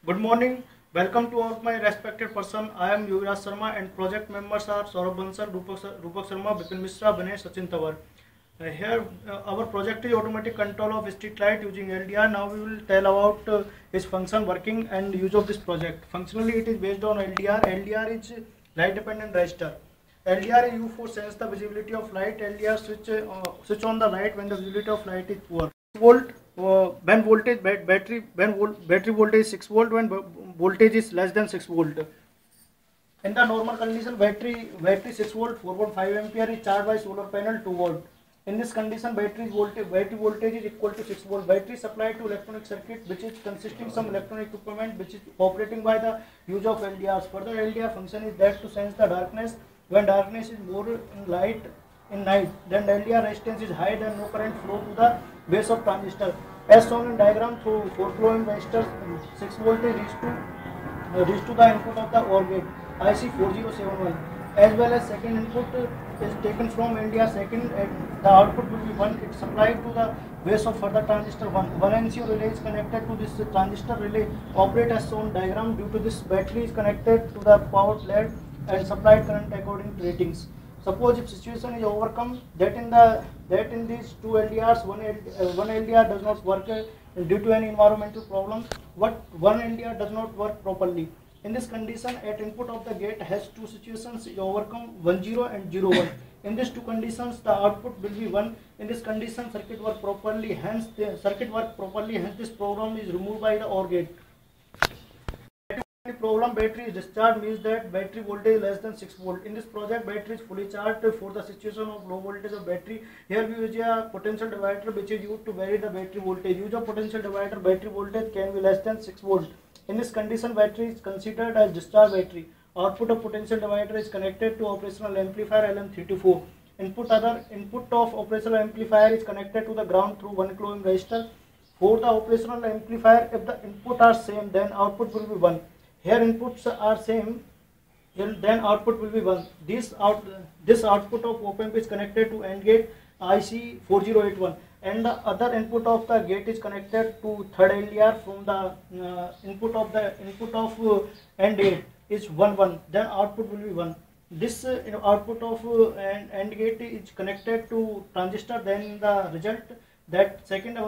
Good morning. Welcome to all my respected person. I am Yuvraj Sharma and project members are Saurabh Bansal, Rupak Sharma, Bipin Mishra, Banesh, Sachin Tawar. Here our project is automatic control of street light using LDR. Now we will tell about its function, working and use of this project. Functionally it is based on LDR. LDR is light dependent resistor. LDR is used for sense the visibility of light. LDR switch on the light when the visibility of light is poor. Volt when voltage battery voltage is 6 volt when voltage is less than 6 volt. In the normal condition battery 6 volt 4.5 ampere is charged by solar panel 2 volt. In this condition battery voltage is equal to 6 volt. Battery supplied to electronic circuit which is consisting some electronic equipment which is operating by the use of LDRs. Further LDR function is that to sense the darkness. When darkness is more in light in night, then LDR resistance is high and no current flow to the base of transistor. As shown in diagram, through 4 kilo resistors, 6 voltage reach to the input of the OR gate IC4071, as well as second input is taken from LDR second, and the output will be 1. It supplied to the base of further transistor 1. One NCO relay is connected to this transistor relay. Operate as shown diagram. Due to this, battery is connected to the power LED and supplied current according to ratings. Suppose if situation is overcome that in these two LDRs one LDR does not work due to any environmental problem, one LDR does not work properly. In this condition, at input of the gate has two situations is overcome 10 and 01. In these two conditions, the output will be 1. In this condition, circuit work properly. Hence, this program is removed by the OR gate. Problem battery is discharged means that battery voltage is less than 6 volt. In this project battery is fully charged for the situation of low voltage of battery. Here we use a potential divider which is used to vary the battery voltage. Use of potential divider, battery voltage can be less than 6 volt. In this condition battery is considered as discharge battery. Output of potential divider is connected to operational amplifier LM324. Input of operational amplifier is connected to the ground through 1 kilo ohm resistor. For the operational amplifier, if the input are same, then output will be 1. Here inputs are same, then output will be 1. This output of op-amp is connected to AND gate IC4081, and the other input of the gate is connected to third LDR from the input of AND gate is 1 then output will be 1. This output of AND gate is connected to transistor, then the result that second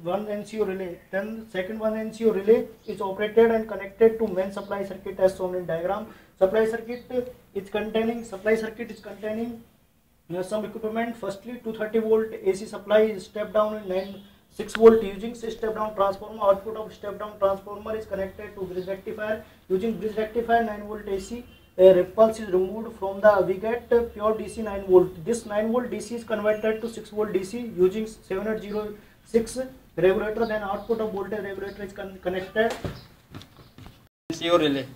one NCO relay, then second one NCO relay is operated and connected to main supply circuit as shown in diagram. Supply circuit is containing some equipment. Firstly, 230 volt AC supply is step down in 6 volt using step down transformer. Output of step down transformer is connected to bridge rectifier. Using bridge rectifier 9 volt AC. A repulse is removed from the we get pure DC 9 volt. This 9 volt DC is converted to 6 volt DC using 7806 regulator. Then output of voltage regulator is connected. NCO relay.